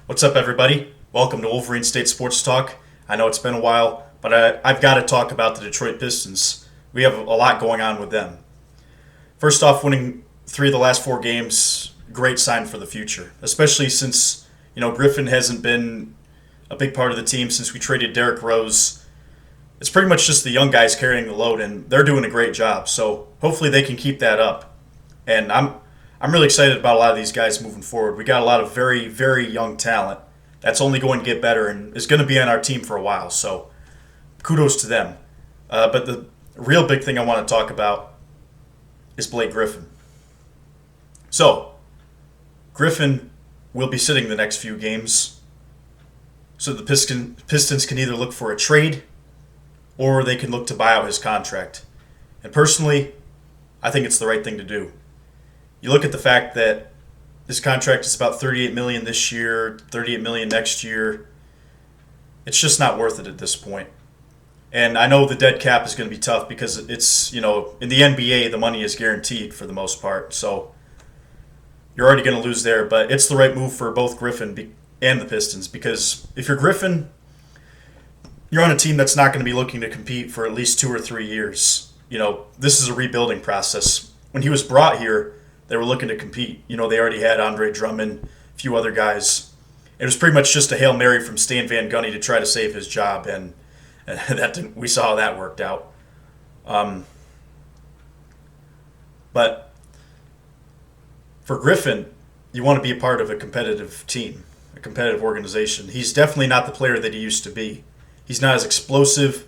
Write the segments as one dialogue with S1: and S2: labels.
S1: What's up, everybody? Welcome to Wolverine State Sports Talk. I know it's been a while, but I've got to talk about the Detroit Pistons. We have a lot going on with them. First off, winning 3 of the last 4 games, great sign for the future, especially since, Griffin hasn't been a big part of the team since we traded Derrick Rose. It's pretty much just the young guys carrying the load, and they're doing a great job. So hopefully they can keep that up. And I'm really excited about a lot of these guys moving forward. We got a lot of very, very young talent that's only going to get better and is going to be on our team for a while. So kudos to them. But the real big thing I want to talk about is Blake Griffin. So Griffin will be sitting the next few games. So the Pistons can either look for a trade or they can look to buy out his contract. And personally, I think it's the right thing to do. You look at the fact that his contract is about $38 million this year, $38 million next year. It's just not worth it at this point. And I know the dead cap is going to be tough because it's, in the NBA, the money is guaranteed for the most part. So you're already going to lose there. But it's the right move for both Griffin and the Pistons because if you're Griffin, you're on a team that's not going to be looking to compete for at least 2 or 3 years. This is a rebuilding process. When he was brought here, they were looking to compete. They already had Andre Drummond, a few other guys. It was pretty much just a Hail Mary from Stan Van Gundy to try to save his job, and we saw how that worked out. But for Griffin, you want to be a part of a competitive team, a competitive organization. He's definitely not the player that he used to be. He's not as explosive.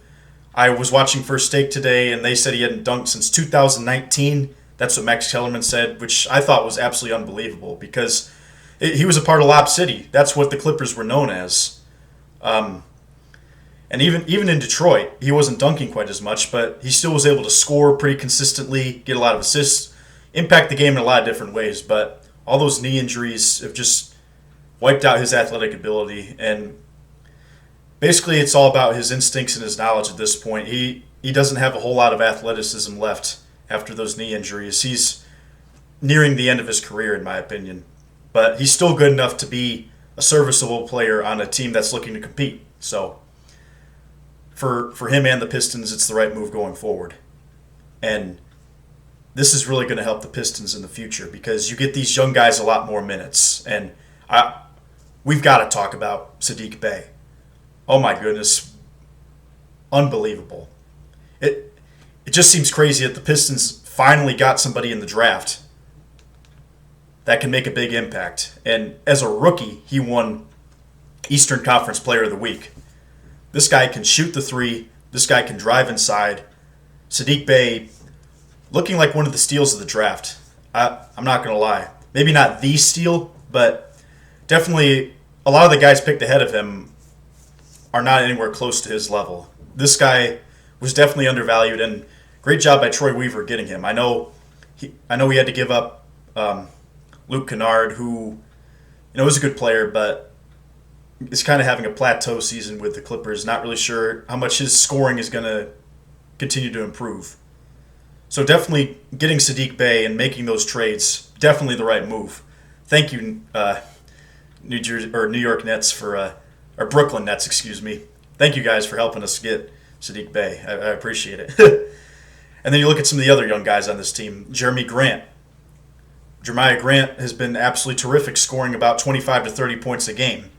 S1: I was watching First Take today, and they said he hadn't dunked since 2019. That's what Max Kellerman said, which I thought was absolutely unbelievable because he was a part of Lob City. That's what the Clippers were known as. And even in Detroit, he wasn't dunking quite as much, but he still was able to score pretty consistently, get a lot of assists, impact the game in a lot of different ways. But all those knee injuries have just wiped out his athletic ability. And basically, it's all about his instincts and his knowledge at this point. He doesn't have a whole lot of athleticism left after those knee injuries. He's nearing the end of his career, in my opinion. But he's still good enough to be a serviceable player on a team that's looking to compete. So for him and the Pistons, it's the right move going forward. And this is really going to help the Pistons in the future because you get these young guys a lot more minutes. And we've got to talk about Saddiq Bey. Oh my goodness. Unbelievable. It just seems crazy that the Pistons finally got somebody in the draft that can make a big impact. And as a rookie, he won Eastern Conference Player of the Week. This guy can shoot the three. This guy can drive inside. Saddiq Bey, looking like one of the steals of the draft. I'm not going to lie. Maybe not the steal, but definitely a lot of the guys picked ahead of him are not anywhere close to his level. This guy was definitely undervalued, and great job by Troy Weaver getting him. I know he had to give up Luke Kennard, who is a good player, but is kind of having a plateau season with the Clippers. Not really sure how much his scoring is going to continue to improve. So definitely getting Saddiq Bey and making those trades, definitely the right move. Thank you, New York Nets or Brooklyn Nets, excuse me. Thank you guys for helping us get Saddiq Bey. I appreciate it. And then you look at some of the other young guys on this team. Jeremiah Grant has been absolutely terrific, scoring about 25 to 30 points a game.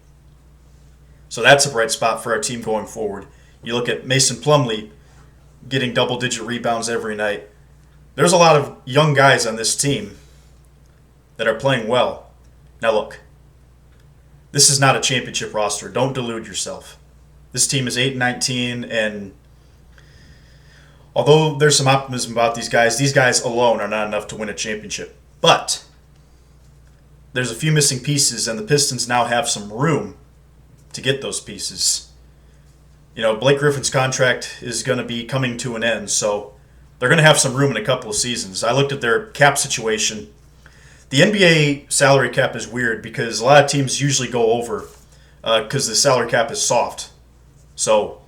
S1: So that's a bright spot for our team going forward. You look at Mason Plumlee getting double-digit rebounds every night. There's a lot of young guys on this team that are playing well. Now look, this is not a championship roster. Don't delude yourself. This team is 8-19, and although there's some optimism about these guys alone are not enough to win a championship. But there's a few missing pieces, and the Pistons now have some room to get those pieces. Blake Griffin's contract is going to be coming to an end, so they're going to have some room in a couple of seasons. I looked at their cap situation. The NBA salary cap is weird because a lot of teams usually go over because the salary cap is soft. So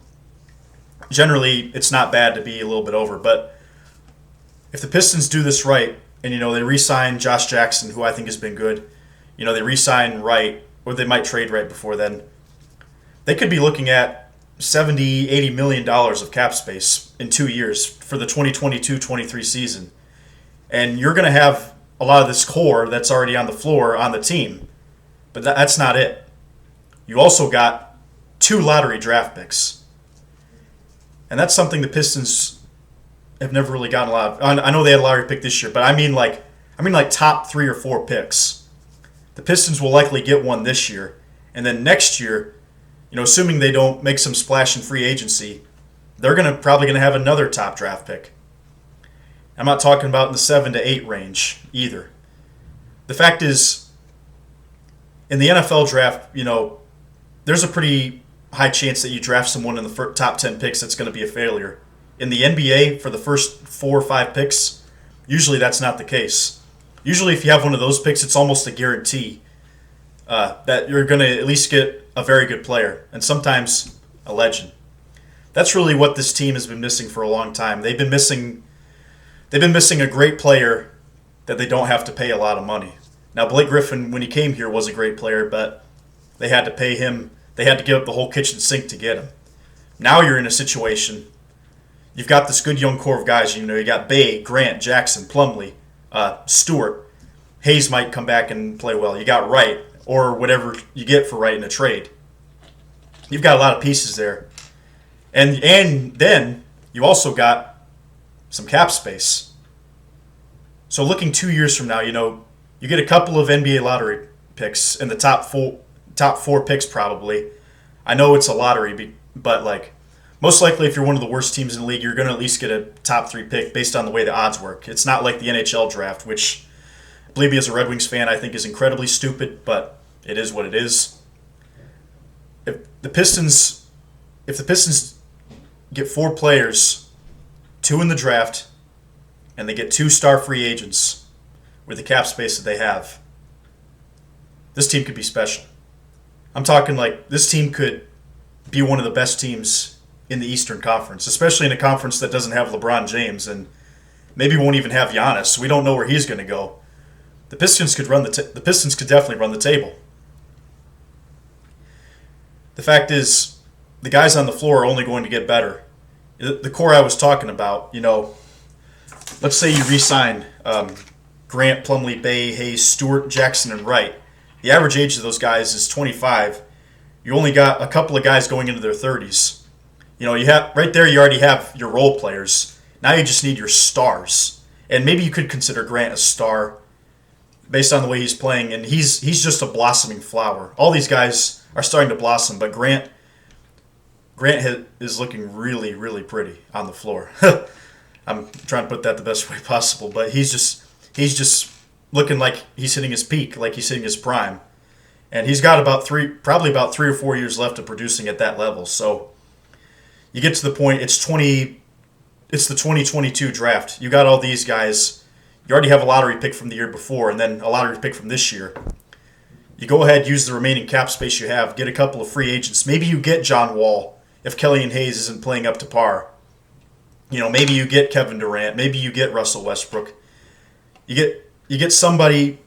S1: generally, it's not bad to be a little bit over. But if the Pistons do this right, and they re-sign Josh Jackson, who I think has been good, they re-sign Wright, or they might trade right before then, they could be looking at $70-80 million of cap space in 2 years for the 2022-23 season. And you're going to have a lot of this core that's already on the floor on the team. But that's not it. You also got 2 lottery draft picks. And that's something the Pistons have never really gotten a lot of. I know they had a lottery pick this year, but I mean like top 3 or 4 picks. The Pistons will likely get one this year. And then next year, assuming they don't make some splash in free agency, they're probably going to have another top draft pick. I'm not talking about in the 7 to 8 range either. The fact is, in the NFL draft, there's a pretty high chance that you draft someone in the top 10 picks that's going to be a failure. In the NBA, for the first 4 or 5 picks, usually that's not the case. Usually if you have one of those picks, it's almost a guarantee that you're going to at least get a very good player, and sometimes a legend. That's really what this team has been missing for a long time. They've been missing a great player that they don't have to pay a lot of money. Now, Blake Griffin, when he came here, was a great player, but they had to pay him. They had to give up the whole kitchen sink to get him. Now you're in a situation. You've got this good young core of guys. You got Bay, Grant, Jackson, Plumlee, Stewart. Hayes might come back and play well. You got Wright, or whatever you get for Wright in a trade. You've got a lot of pieces there. And then you also got some cap space. So looking 2 years from now, you get a couple of NBA lottery picks in the top four picks probably. I know it's a lottery, but most likely if you're one of the worst teams in the league, you're going to at least get a top 3 pick based on the way the odds work. It's not like the NHL draft, which, believe me, as a Red Wings fan, I think is incredibly stupid, but it is what it is. If the Pistons get 4 players, 2 in the draft, and they get 2 star free agents with the cap space that they have, this team could be special. I'm talking this team could be one of the best teams in the Eastern Conference, especially in a conference that doesn't have LeBron James and maybe won't even have Giannis. We don't know where he's going to go. The Pistons could the Pistons could definitely run the table. The fact is, the guys on the floor are only going to get better. The core I was talking about, let's say you re-sign Grant, Plumlee, Bay, Hayes, Stewart, Jackson, and Wright. The average age of those guys is 25. You only got a couple of guys going into their 30s. You have right there. You already have your role players. Now you just need your stars, and maybe you could consider Grant a star based on the way he's playing. And he's just a blossoming flower. All these guys are starting to blossom, but Grant is looking really, really pretty on the floor. I'm trying to put that the best way possible, but he's just looking like he's hitting his peak, like he's hitting his prime. And he's got probably about 3 or 4 years left of producing at that level. So you get to the point, it's the 2022 draft. You got all these guys. You already have a lottery pick from the year before and then a lottery pick from this year. You go ahead, use the remaining cap space you have, get a couple of free agents. Maybe you get John Wall if Kelly Hayes isn't playing up to par. Maybe you get Kevin Durant. Maybe you get Russell Westbrook. You get somebody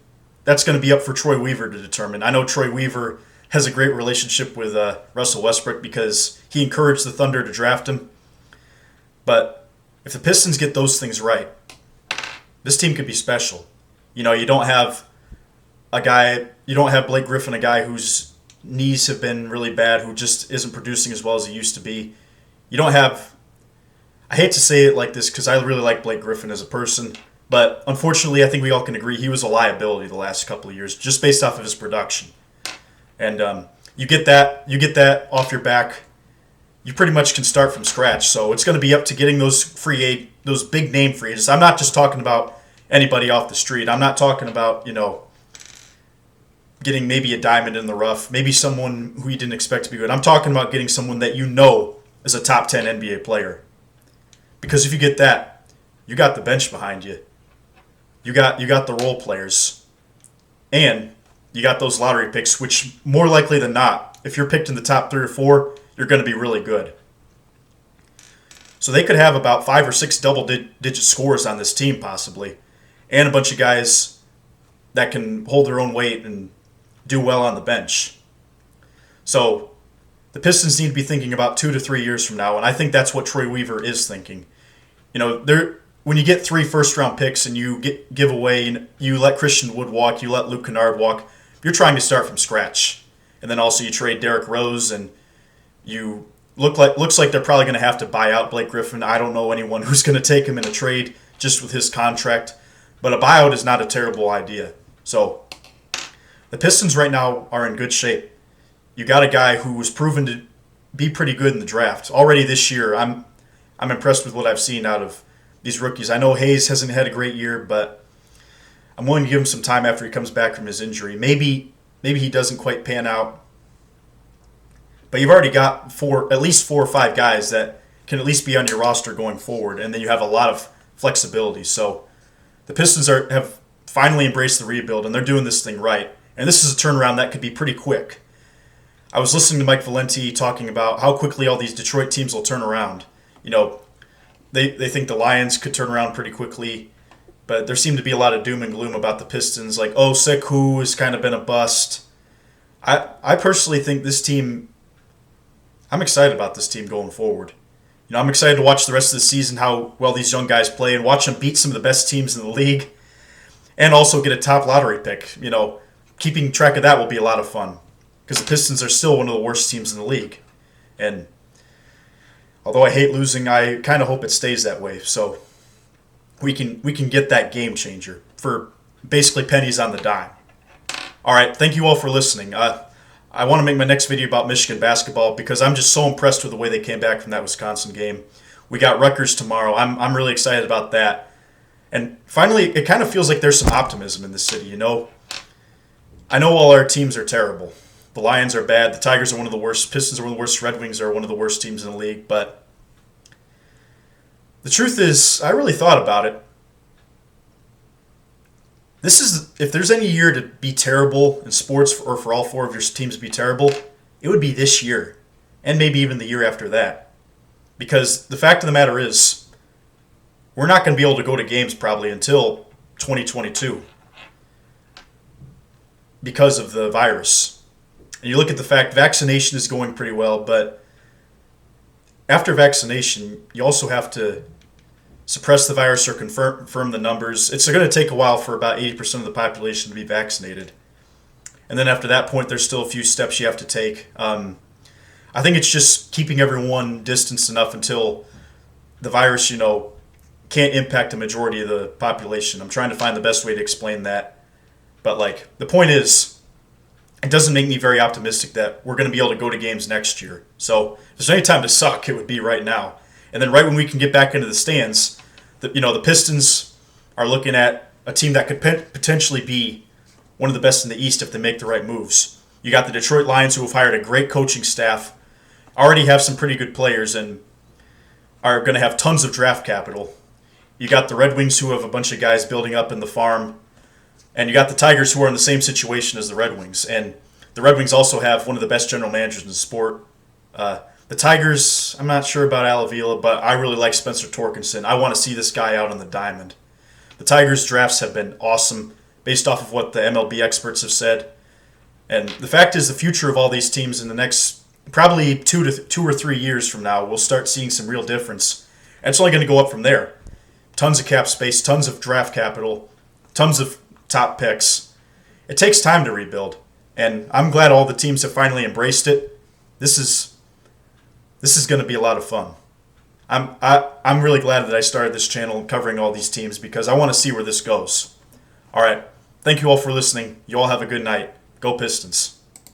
S1: that's going to be up for Troy Weaver to determine. I know Troy Weaver has a great relationship with Russell Westbrook because he encouraged the Thunder to draft him. But if the Pistons get those things right, this team could be special. You don't have Blake Griffin, a guy whose knees have been really bad, who just isn't producing as well as he used to be. You don't have, I hate to say it like this because I really like Blake Griffin as a person, but unfortunately I think we all can agree he was a liability the last couple of years just based off of his production. And you get that off your back, you pretty much can start from scratch. So it's going to be up to getting those big name free agents. I'm not just talking about anybody off the street. I'm not talking about, getting maybe a diamond in the rough, maybe someone who you didn't expect to be good. I'm talking about getting someone that is a top 10 NBA player. Because if you get that, you got the bench behind you. You got the role players. And you got those lottery picks, which more likely than not, if you're picked in the top 3 or 4, you're going to be really good. So they could have about 5 or 6 double-digit scores on this team possibly. And a bunch of guys that can hold their own weight and do well on the bench. So the Pistons need to be thinking about 2 to 3 years from now, and I think that's what Troy Weaver is thinking. When you get 3 first-round picks and you give away, you let Christian Wood walk, you let Luke Kennard walk, you're trying to start from scratch. And then also you trade Derrick Rose, and you looks like they're probably going to have to buy out Blake Griffin. I don't know anyone who's going to take him in a trade just with his contract, but a buyout is not a terrible idea. So the Pistons right now are in good shape. You got a guy who was proven to be pretty good in the draft already this year. I'm impressed with what I've seen out of these rookies. I know Hayes hasn't had a great year, but I'm willing to give him some time after he comes back from his injury. Maybe he doesn't quite pan out. But you've already got at least 4 or 5 guys that can at least be on your roster going forward, and then you have a lot of flexibility. So the Pistons have finally embraced the rebuild, and they're doing this thing right. And this is a turnaround that could be pretty quick. I was listening to Mike Valenti talking about how quickly all these Detroit teams will turn around. They think the Lions could turn around pretty quickly, but there seemed to be a lot of doom and gloom about the Pistons, like, Sekou has kind of been a bust. I personally think this team, I'm excited about this team going forward. I'm excited to watch the rest of the season, how well these young guys play, and watch them beat some of the best teams in the league, and also get a top lottery pick. Keeping track of that will be a lot of fun, because the Pistons are still one of the worst teams in the league. And although I hate losing, I kind of hope it stays that way. So we can get that game changer for basically pennies on the dime. All right, thank you all for listening. I want to make my next video about Michigan basketball because I'm just so impressed with the way they came back from that Wisconsin game. We got Rutgers tomorrow. I'm really excited about that. And finally, it kind of feels like there's some optimism in the city. I know all our teams are terrible. The Lions are bad. The Tigers are one of the worst. Pistons are one of the worst. Red Wings are one of the worst teams in the league. But the truth is, I really thought about it. If there's any year to be terrible in sports, or for all 4 of your teams to be terrible, it would be this year, and maybe even the year after that. Because the fact of the matter is, we're not going to be able to go to games probably until 2022 because of the virus. And you look at the fact vaccination is going pretty well, but after vaccination, you also have to suppress the virus or confirm the numbers. It's going to take a while for about 80% of the population to be vaccinated. And then after that point, there's still a few steps you have to take. I think it's just keeping everyone distanced enough until the virus, can't impact the majority of the population. I'm trying to find the best way to explain that. But, the point is, it doesn't make me very optimistic that we're going to be able to go to games next year. So if there's any time to suck, it would be right now. And then right when we can get back into the stands, the Pistons are looking at a team that could potentially be one of the best in the East if they make the right moves. You got the Detroit Lions, who have hired a great coaching staff, already have some pretty good players, and are going to have tons of draft capital. You got the Red Wings, who have a bunch of guys building up in the farm. And you got the Tigers, who are in the same situation as the Red Wings. And the Red Wings also have one of the best general managers in the sport. The Tigers, I'm not sure about Al Avila, but I really like Spencer Torkelson. I want to see this guy out on the diamond. The Tigers' drafts have been awesome, based off of what the MLB experts have said. And the fact is, the future of all these teams in the next probably 2 or 3 years from now, we'll start seeing some real difference. And it's only going to go up from there. Tons of cap space, tons of draft capital, tons of top picks. It takes time to rebuild, and I'm glad all the teams have finally embraced it. This is going to be a lot of fun. I'm really glad that I started this channel covering all these teams because I want to see where this goes. All right, thank you all for listening. You all have a good night. Go Pistons.